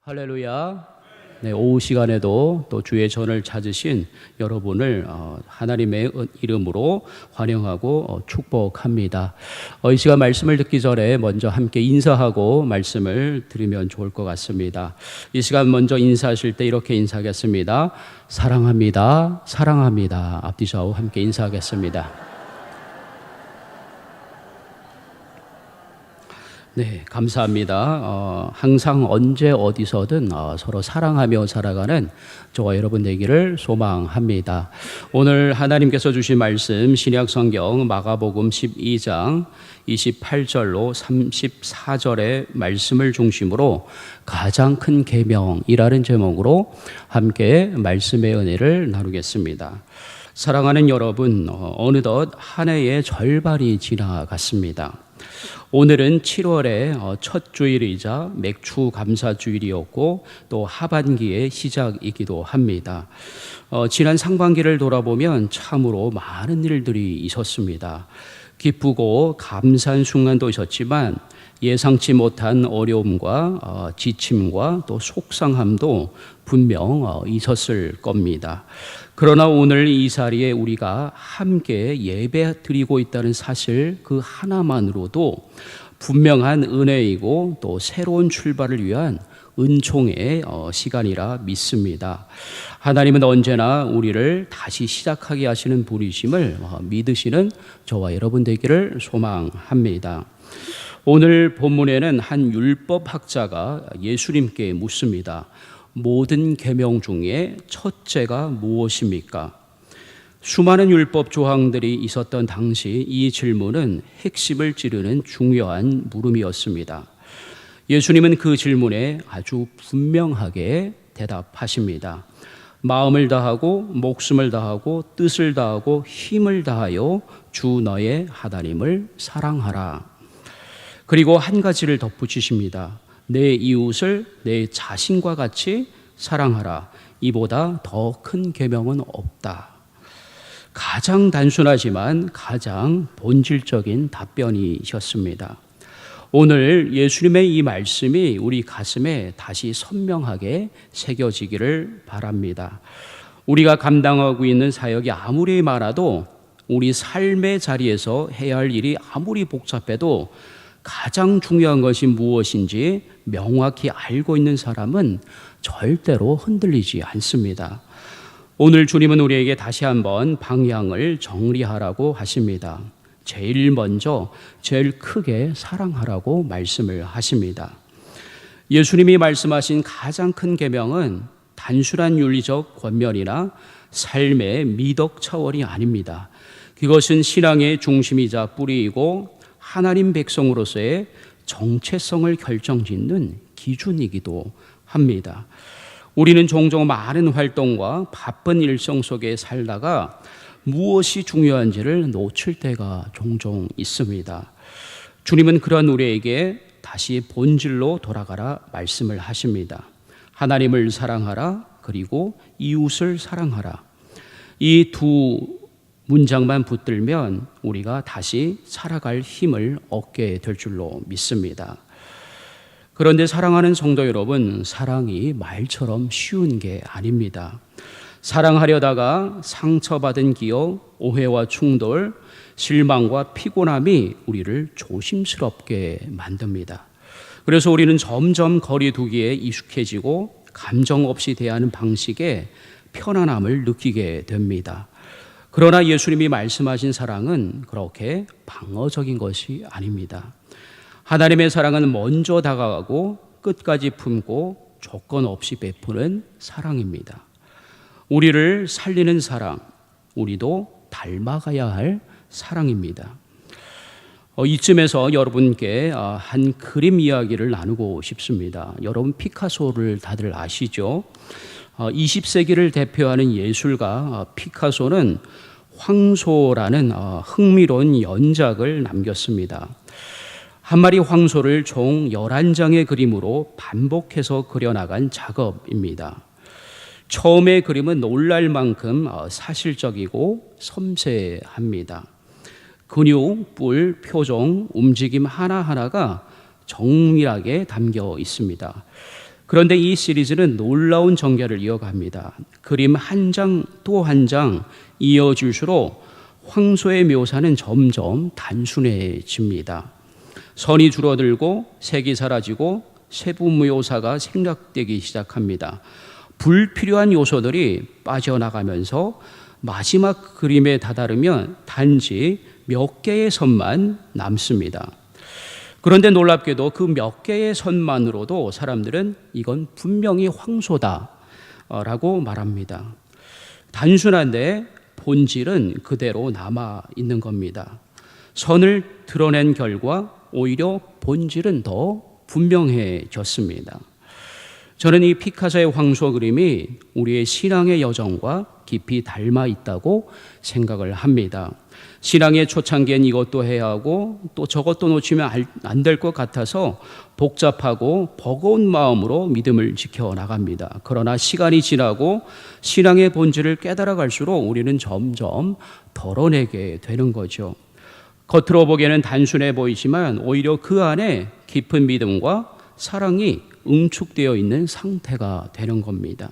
할렐루야. 네, 오후 시간에도 또 주의 전을 찾으신 여러분을 하나님의 이름으로 환영하고 축복합니다. 이 시간 말씀을 듣기 전에 먼저 함께 인사하고 말씀을 드리면 좋을 것 같습니다. 이 시간 먼저 인사하실 때 이렇게 인사하겠습니다. 사랑합니다. 사랑합니다. 앞뒤 좌우 함께 인사하겠습니다. 네, 감사합니다. 항상 언제 어디서든 서로 사랑하며 살아가는 저와 여러분 되기를 소망합니다. 오늘 하나님께서 주신 말씀 신약성경 마가복음 12장 28절로 34절의 말씀을 중심으로 가장 큰 계명이라는 제목으로 함께 말씀의 은혜를 나누겠습니다. 사랑하는 여러분, 어느덧 한 해의 절반이 지나갔습니다. 오늘은 7월의 첫 주일이자 맥주 감사 주일이었고 또 하반기의 시작이기도 합니다. 지난 상반기를 돌아보면 참으로 많은 일들이 있었습니다. 기쁘고 감사한 순간도 있었지만 예상치 못한 어려움과 지침과 또 속상함도 분명 있었을 겁니다. 그러나 오늘 이 자리에 우리가 함께 예배 드리고 있다는 사실 그 하나만으로도 분명한 은혜이고 또 새로운 출발을 위한 은총의 시간이라 믿습니다. 하나님은 언제나 우리를 다시 시작하게 하시는 분이심을 믿으시는 저와 여러분 되기를 소망합니다. 오늘 본문에는 한 율법학자가 예수님께 묻습니다. 모든 계명 중에 첫째가 무엇입니까? 수많은 율법 조항들이 있었던 당시 이 질문은 핵심을 찌르는 중요한 물음이었습니다. 예수님은 그 질문에 아주 분명하게 대답하십니다. 마음을 다하고 목숨을 다하고 뜻을 다하고 힘을 다하여 주 너의 하나님을 사랑하라. 그리고 한 가지를 덧붙이십니다. 내 이웃을 내 자신과 같이 사랑하라. 이보다 더 큰 계명은 없다. 가장 단순하지만 가장 본질적인 답변이셨습니다. 오늘 예수님의 이 말씀이 우리 가슴에 다시 선명하게 새겨지기를 바랍니다. 우리가 감당하고 있는 사역이 아무리 많아도 우리 삶의 자리에서 해야 할 일이 아무리 복잡해도 가장 중요한 것이 무엇인지 명확히 알고 있는 사람은 절대로 흔들리지 않습니다. 오늘 주님은 우리에게 다시 한번 방향을 정리하라고 하십니다. 제일 먼저 제일 크게 사랑하라고 말씀을 하십니다. 예수님이 말씀하신 가장 큰 계명은 단순한 윤리적 권면이나 삶의 미덕 차원이 아닙니다. 그것은 신앙의 중심이자 뿌리이고 하나님 백성으로서의 정체성을 결정짓는 기준이기도 합니다. 우리는 종종 많은 활동과 바쁜 일정 속에 살다가 무엇이 중요한지를 놓칠 때가 종종 있습니다. 주님은 그런 우리에게 다시 본질로 돌아가라 말씀을 하십니다. 하나님을 사랑하라, 그리고 이웃을 사랑하라. 이 두 문장만 붙들면 우리가 다시 살아갈 힘을 얻게 될 줄로 믿습니다. 그런데 사랑하는 성도 여러분, 사랑이 말처럼 쉬운 게 아닙니다. 사랑하려다가 상처받은 기억, 오해와 충돌, 실망과 피곤함이 우리를 조심스럽게 만듭니다. 그래서 우리는 점점 거리두기에 익숙해지고 감정 없이 대하는 방식에 편안함을 느끼게 됩니다. 그러나 예수님이 말씀하신 사랑은 그렇게 방어적인 것이 아닙니다. 하나님의 사랑은 먼저 다가가고 끝까지 품고 조건 없이 베푸는 사랑입니다. 우리를 살리는 사랑, 우리도 닮아가야 할 사랑입니다. 이쯤에서 여러분께 한 그림 이야기를 나누고 싶습니다. 여러분 피카소를 다들 아시죠? 20세기를 대표하는 예술가 피카소는 황소라는 흥미로운 연작을 남겼습니다. 한 마리 황소를 총 11장의 그림으로 반복해서 그려나간 작업입니다. 처음의 그림은 놀랄 만큼 사실적이고 섬세합니다. 근육, 뿔, 표정, 움직임 하나하나가 정밀하게 담겨 있습니다. 그런데 이 시리즈는 놀라운 전개를 이어갑니다. 그림 한 장 또 한 장 이어질수록 황소의 묘사는 점점 단순해집니다. 선이 줄어들고 색이 사라지고 세부 묘사가 생략되기 시작합니다. 불필요한 요소들이 빠져나가면서 마지막 그림에 다다르면 단지 몇 개의 선만 남습니다. 그런데 놀랍게도 그 몇 개의 선만으로도 사람들은 이건 분명히 황소다라고 말합니다. 단순한데 본질은 그대로 남아 있는 겁니다. 선을 드러낸 결과 오히려 본질은 더 분명해졌습니다. 저는 이 피카소의 황소 그림이 우리의 신앙의 여정과 깊이 닮아 있다고 생각을 합니다. 신앙의 초창기엔 이것도 해야 하고 또 저것도 놓치면 안 될 것 같아서 복잡하고 버거운 마음으로 믿음을 지켜나갑니다. 그러나 시간이 지나고 신앙의 본질을 깨달아갈수록 우리는 점점 덜어내게 되는 거죠. 겉으로 보기에는 단순해 보이지만 오히려 그 안에 깊은 믿음과 사랑이 응축되어 있는 상태가 되는 겁니다.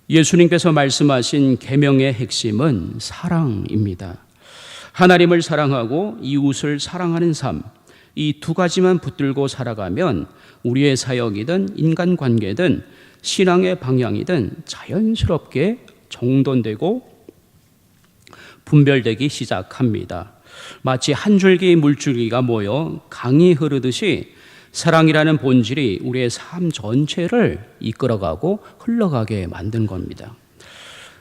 예수님께서 말씀하신 계명의 핵심은 사랑입니다. 하나님을 사랑하고 이웃을 사랑하는 삶, 이 두 가지만 붙들고 살아가면 우리의 사역이든 인간관계든 신앙의 방향이든 자연스럽게 정돈되고 분별되기 시작합니다. 마치 한 줄기 물줄기가 모여 강이 흐르듯이 사랑이라는 본질이 우리의 삶 전체를 이끌어가고 흘러가게 만든 겁니다.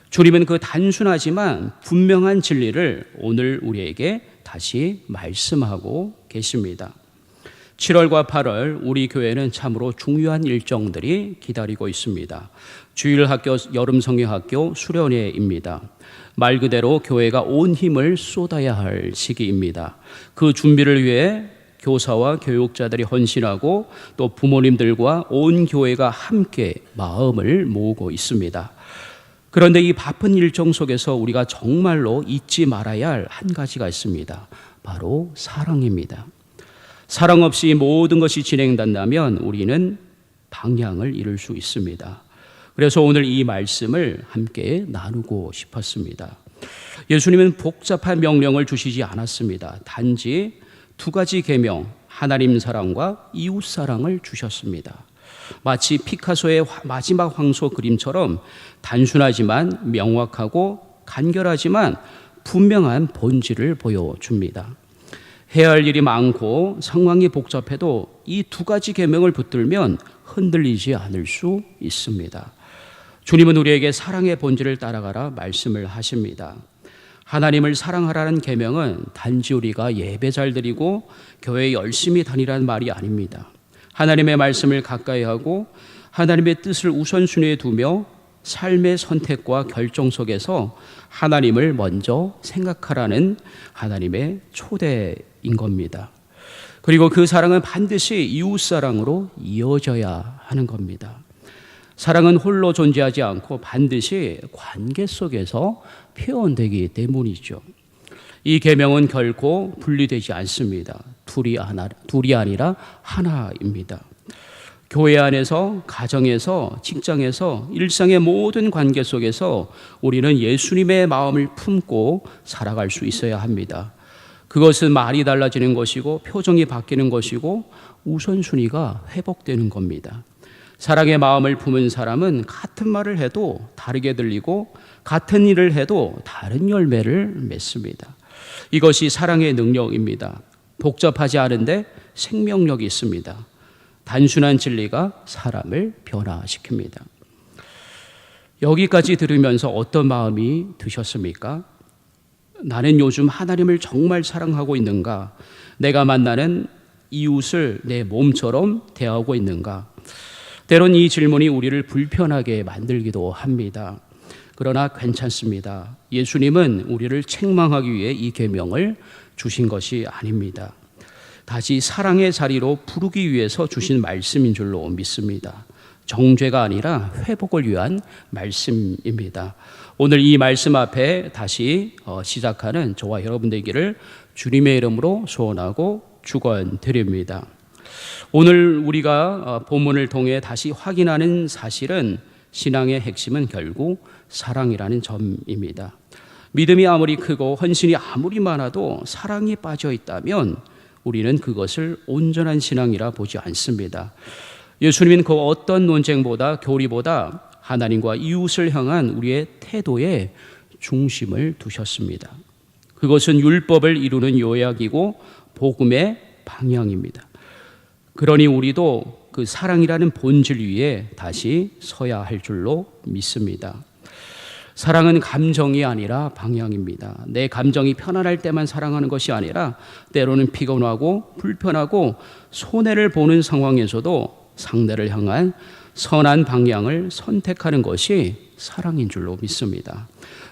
주님은 그 단순하지만 분명한 진리를 오늘 우리에게 다시 말씀하고 계십니다. 7월과 8월 우리 교회는 참으로 중요한 일정들이 기다리고 있습니다. 주일학교, 여름성경학교 수련회입니다. 말 그대로 교회가 온 힘을 쏟아야 할 시기입니다. 그 준비를 위해 교사와 교육자들이 헌신하고 또 부모님들과 온 교회가 함께 마음을 모으고 있습니다. 그런데 이 바쁜 일정 속에서 우리가 정말로 잊지 말아야 할 한 가지가 있습니다. 바로 사랑입니다. 사랑 없이 모든 것이 진행된다면 우리는 방향을 잃을 수 있습니다. 그래서 오늘 이 말씀을 함께 나누고 싶었습니다. 예수님은 복잡한 명령을 주시지 않았습니다. 단지 두 가지 계명, 하나님 사랑과 이웃 사랑을 주셨습니다. 마치 피카소의 마지막 황소 그림처럼 단순하지만 명확하고 간결하지만 분명한 본질을 보여줍니다. 해야 할 일이 많고 상황이 복잡해도 이 두 가지 계명을 붙들면 흔들리지 않을 수 있습니다. 주님은 우리에게 사랑의 본질을 따라가라 말씀을 하십니다. 하나님을 사랑하라는 계명은 단지 우리가 예배 잘 드리고 교회에 열심히 다니라는 말이 아닙니다. 하나님의 말씀을 가까이 하고 하나님의 뜻을 우선순위에 두며 삶의 선택과 결정 속에서 하나님을 먼저 생각하라는 하나님의 초대인 겁니다. 그리고 그 사랑은 반드시 이웃사랑으로 이어져야 하는 겁니다. 사랑은 홀로 존재하지 않고 반드시 관계 속에서 표현되기 때문이죠. 이 계명은 결코 분리되지 않습니다. 둘이 아니라 하나입니다. 교회 안에서, 가정에서, 직장에서, 일상의 모든 관계 속에서 우리는 예수님의 마음을 품고 살아갈 수 있어야 합니다. 그것은 말이 달라지는 것이고 표정이 바뀌는 것이고 우선순위가 회복되는 겁니다. 사랑의 마음을 품은 사람은 같은 말을 해도 다르게 들리고 같은 일을 해도 다른 열매를 맺습니다. 이것이 사랑의 능력입니다. 복잡하지 않은데 생명력이 있습니다. 단순한 진리가 사람을 변화시킵니다. 여기까지 들으면서 어떤 마음이 드셨습니까? 나는 요즘 하나님을 정말 사랑하고 있는가? 내가 만나는 이웃을 내 몸처럼 대하고 있는가? 때론 이 질문이 우리를 불편하게 만들기도 합니다. 그러나 괜찮습니다. 예수님은 우리를 책망하기 위해 이 계명을 주신 것이 아닙니다. 다시 사랑의 자리로 부르기 위해서 주신 말씀인 줄로 믿습니다. 정죄가 아니라 회복을 위한 말씀입니다. 오늘 이 말씀 앞에 다시 시작하는 저와 여러분 되기를 주님의 이름으로 소원하고 축원드립니다. 오늘 우리가 본문을 통해 다시 확인하는 사실은 신앙의 핵심은 결국 사랑이라는 점입니다. 믿음이 아무리 크고 헌신이 아무리 많아도 사랑이 빠져 있다면 우리는 그것을 온전한 신앙이라 보지 않습니다. 예수님은 그 어떤 논쟁보다 교리보다 하나님과 이웃을 향한 우리의 태도에 중심을 두셨습니다. 그것은 율법을 이루는 요약이고 복음의 방향입니다. 그러니 우리도 그 사랑이라는 본질 위에 다시 서야 할 줄로 믿습니다. 사랑은 감정이 아니라 방향입니다. 내 감정이 편안할 때만 사랑하는 것이 아니라 때로는 피곤하고 불편하고 손해를 보는 상황에서도 상대를 향한 선한 방향을 선택하는 것이 사랑인 줄로 믿습니다.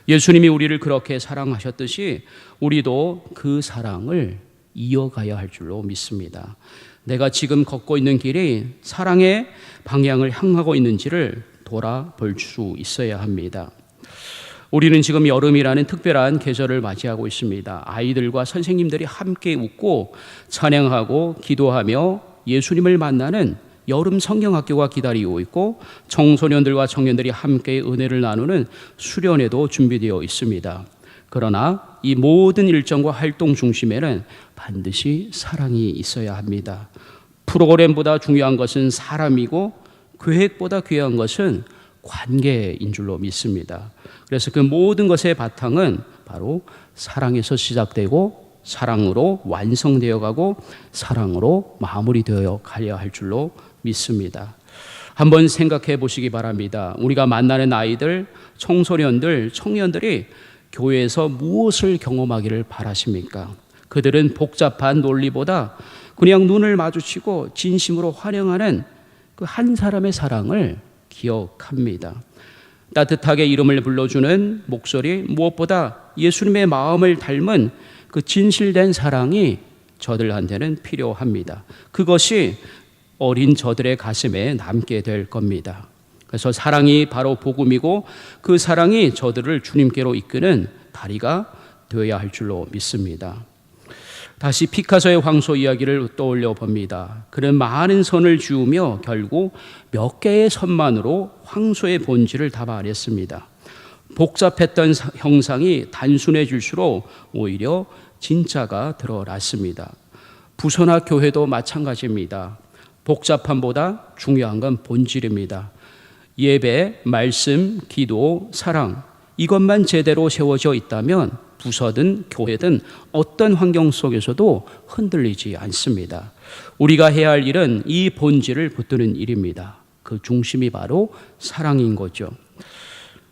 예수님이 우리를 그렇게 사랑하셨듯이 우리도 그 사랑을 이어가야 할 줄로 믿습니다. 내가 지금 걷고 있는 길이 사랑의 방향을 향하고 있는지를 돌아볼 수 있어야 합니다. 우리는 지금 여름이라는 특별한 계절을 맞이하고 있습니다. 아이들과 선생님들이 함께 웃고 찬양하고 기도하며 예수님을 만나는 여름 성경학교가 기다리고 있고 청소년들과 청년들이 함께 은혜를 나누는 수련회도 준비되어 있습니다. 그러나 이 모든 일정과 활동 중심에는 반드시 사랑이 있어야 합니다. 프로그램보다 중요한 것은 사람이고 계획보다 귀한 것은 관계인 줄로 믿습니다. 그래서 그 모든 것의 바탕은 바로 사랑에서 시작되고 사랑으로 완성되어 가고 사랑으로 마무리되어 가야 할 줄로 믿습니다. 한번 생각해 보시기 바랍니다. 우리가 만나는 아이들, 청소년들, 청년들이 교회에서 무엇을 경험하기를 바라십니까? 그들은 복잡한 논리보다 그냥 눈을 마주치고 진심으로 환영하는 그 한 사람의 사랑을 기억합니다. 따뜻하게 이름을 불러주는 목소리, 무엇보다 예수님의 마음을 닮은 그 진실된 사랑이 저들한테는 필요합니다. 그것이 어린 저들의 가슴에 남게 될 겁니다. 그래서 사랑이 바로 복음이고 그 사랑이 저들을 주님께로 이끄는 다리가 되어야 할 줄로 믿습니다. 다시 피카소의 황소 이야기를 떠올려 봅니다. 그는 많은 선을 지으며 결국 몇 개의 선만으로 황소의 본질을 다 말했습니다. 복잡했던 형상이 단순해질수록 오히려 진짜가 드러났습니다. 부서나 교회도 마찬가지입니다. 복잡함보다 중요한 건 본질입니다. 예배, 말씀, 기도, 사랑 이것만 제대로 세워져 있다면 부서든 교회든 어떤 환경 속에서도 흔들리지 않습니다. 우리가 해야 할 일은 이 본질을 붙드는 일입니다. 그 중심이 바로 사랑인 거죠.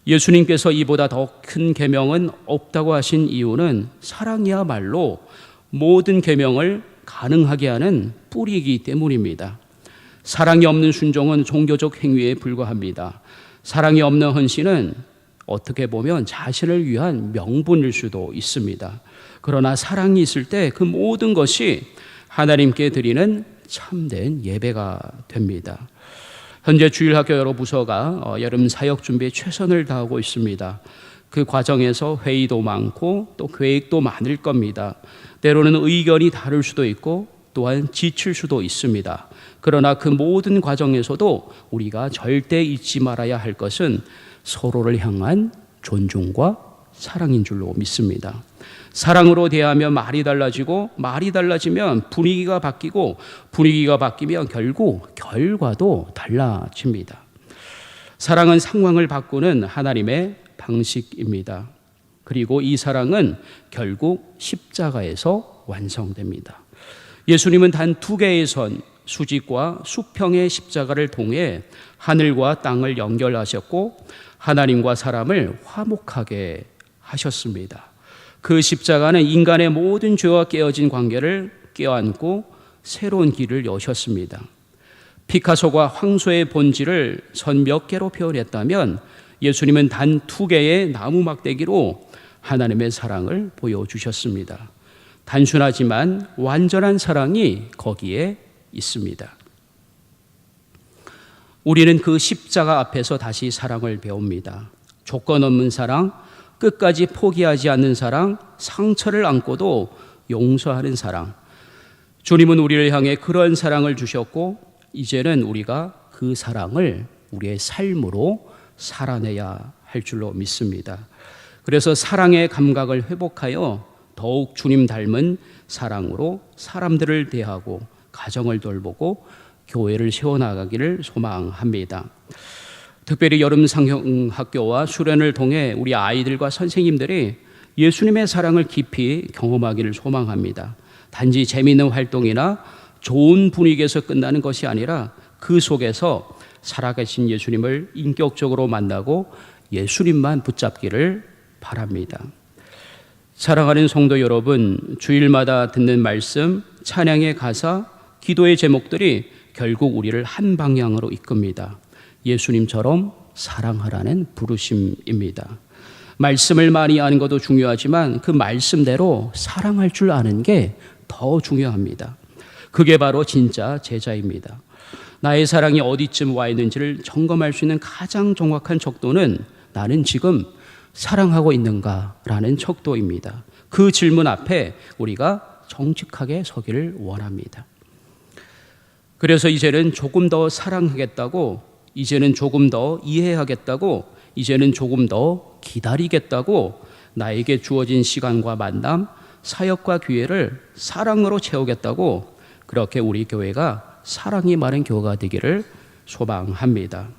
예수님께서 이보다 더 큰 계명은 없다고 하신 이유는 사랑이야말로 모든 계명을 가능하게 하는 뿌리이기 때문입니다. 사랑이 없는 순종은 종교적 행위에 불과합니다. 사랑이 없는 헌신은 어떻게 보면 자신을 위한 명분일 수도 있습니다. 그러나 사랑이 있을 때 그 모든 것이 하나님께 드리는 참된 예배가 됩니다. 현재 주일학교 여러 부서가 여름 사역 준비에 최선을 다하고 있습니다. 그 과정에서 회의도 많고 또 계획도 많을 겁니다. 때로는 의견이 다를 수도 있고 또한 지칠 수도 있습니다. 그러나 그 모든 과정에서도 우리가 절대 잊지 말아야 할 것은 서로를 향한 존중과 사랑인 줄로 믿습니다. 사랑으로 대하면 말이 달라지고 말이 달라지면 분위기가 바뀌고 분위기가 바뀌면 결국 결과도 달라집니다. 사랑은 상황을 바꾸는 하나님의 방식입니다. 그리고 이 사랑은 결국 십자가에서 완성됩니다. 예수님은 단 2개의 선, 수직과 수평의 십자가를 통해 하늘과 땅을 연결하셨고 하나님과 사람을 화목하게 하셨습니다. 그 십자가는 인간의 모든 죄와 깨어진 관계를 껴안고 새로운 길을 여셨습니다. 피카소가 황소의 본질을 선 몇 개로 표현했다면 예수님은 단 2개의 나무 막대기로 하나님의 사랑을 보여주셨습니다. 단순하지만 완전한 사랑이 거기에 있습니다. 우리는 그 십자가 앞에서 다시 사랑을 배웁니다. 조건 없는 사랑, 끝까지 포기하지 않는 사랑, 상처를 안고도 용서하는 사랑. 주님은 우리를 향해 그런 사랑을 주셨고 이제는 우리가 그 사랑을 우리의 삶으로 살아내야 할 줄로 믿습니다. 그래서 사랑의 감각을 회복하여 더욱 주님 닮은 사랑으로 사람들을 대하고 가정을 돌보고 교회를 세워나가기를 소망합니다. 특별히 여름 상형학교와 수련을 통해 우리 아이들과 선생님들이 예수님의 사랑을 깊이 경험하기를 소망합니다. 단지 재미있는 활동이나 좋은 분위기에서 끝나는 것이 아니라 그 속에서 살아계신 예수님을 인격적으로 만나고 예수님만 붙잡기를 바랍니다. 사랑하는 성도 여러분, 주일마다 듣는 말씀, 찬양의 가사, 기도의 제목들이 결국 우리를 한 방향으로 이끕니다. 예수님처럼 사랑하라는 부르심입니다. 말씀을 많이 아는 것도 중요하지만 그 말씀대로 사랑할 줄 아는 게 더 중요합니다. 그게 바로 진짜 제자입니다. 나의 사랑이 어디쯤 와 있는지를 점검할 수 있는 가장 정확한 척도는 나는 지금 사랑하고 있는가라는 척도입니다. 그 질문 앞에 우리가 정직하게 서기를 원합니다. 그래서 이제는 조금 더 사랑하겠다고, 이제는 조금 더 이해하겠다고, 이제는 조금 더 기다리겠다고 나에게 주어진 시간과 만남, 사역과 기회를 사랑으로 채우겠다고 그렇게 우리 교회가 사랑이 많은 교회가 되기를 소망합니다.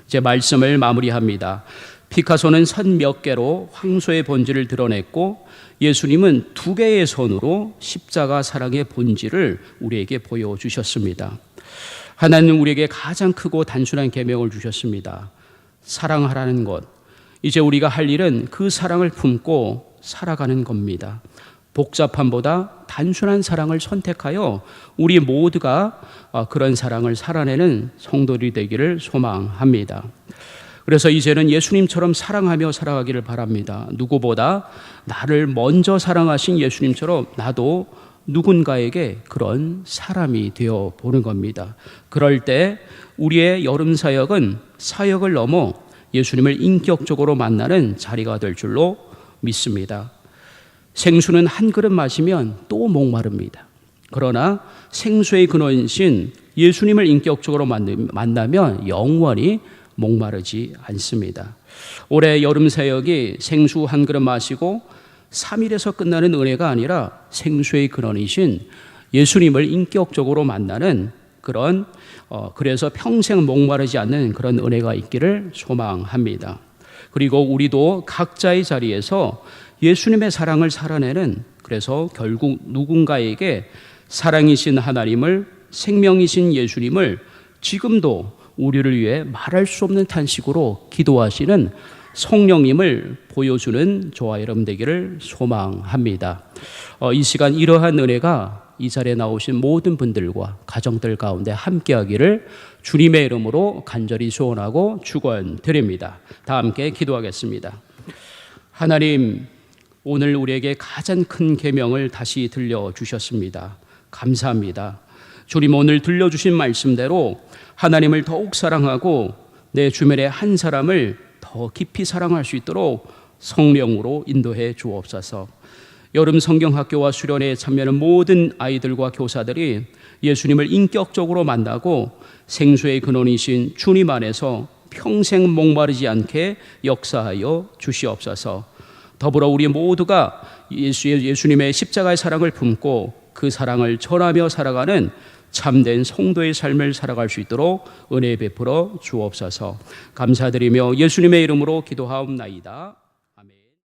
제 말씀을 마무리합니다. 피카소는 선 몇 개로 황소의 본질을 드러냈고 예수님은 2개의 선으로 십자가 사랑의 본질을 우리에게 보여주셨습니다. 하나님은 우리에게 가장 크고 단순한 계명을 주셨습니다. 사랑하라는 것. 이제 우리가 할 일은 그 사랑을 품고 살아가는 겁니다. 복잡함보다 단순한 사랑을 선택하여 우리 모두가 그런 사랑을 살아내는 성도들이 되기를 소망합니다. 그래서 이제는 예수님처럼 사랑하며 살아가기를 바랍니다. 누구보다 나를 먼저 사랑하신 예수님처럼 나도 누군가에게 그런 사람이 되어 보는 겁니다. 그럴 때 우리의 여름 사역은 사역을 넘어 예수님을 인격적으로 만나는 자리가 될 줄로 믿습니다. 생수는 한 그릇 마시면 또 목마릅니다. 그러나 생수의 근원이신 예수님을 인격적으로 만나면 영원히 목마르지 않습니다. 올해 여름 사역이 생수 한 그릇 마시고 3일에서 끝나는 은혜가 아니라 생수의 근원이신 예수님을 인격적으로 만나는 그런 그래서 평생 목마르지 않는 그런 은혜가 있기를 소망합니다. 그리고 우리도 각자의 자리에서 예수님의 사랑을 살아내는, 그래서 결국 누군가에게 사랑이신 하나님을, 생명이신 예수님을 지금도 우리를 위해 말할 수 없는 탄식으로 기도하시는 성령님을 보여주는 저와 여러분 되기를 소망합니다. 이 시간 이러한 은혜가 이 자리에 나오신 모든 분들과 가정들 가운데 함께하기를 주님의 이름으로 간절히 소원하고 축원드립니다. 다 함께 기도하겠습니다. 하나님, 오늘 우리에게 가장 큰 계명을 다시 들려주셨습니다. 감사합니다. 주님, 오늘 들려주신 말씀대로 하나님을 더욱 사랑하고 내 주변의 한 사람을 더 깊이 사랑할 수 있도록 성령으로 인도해 주옵소서. 여름 성경학교와 수련회에 참여하는 모든 아이들과 교사들이 예수님을 인격적으로 만나고 생수의 근원이신 주님 안에서 평생 목마르지 않게 역사하여 주시옵소서. 더불어 우리 모두가 예수님의 십자가의 사랑을 품고 그 사랑을 전하며 살아가는 참된 성도의 삶을 살아갈 수 있도록 은혜 베풀어 주옵소서. 감사드리며 예수님의 이름으로 기도하옵나이다.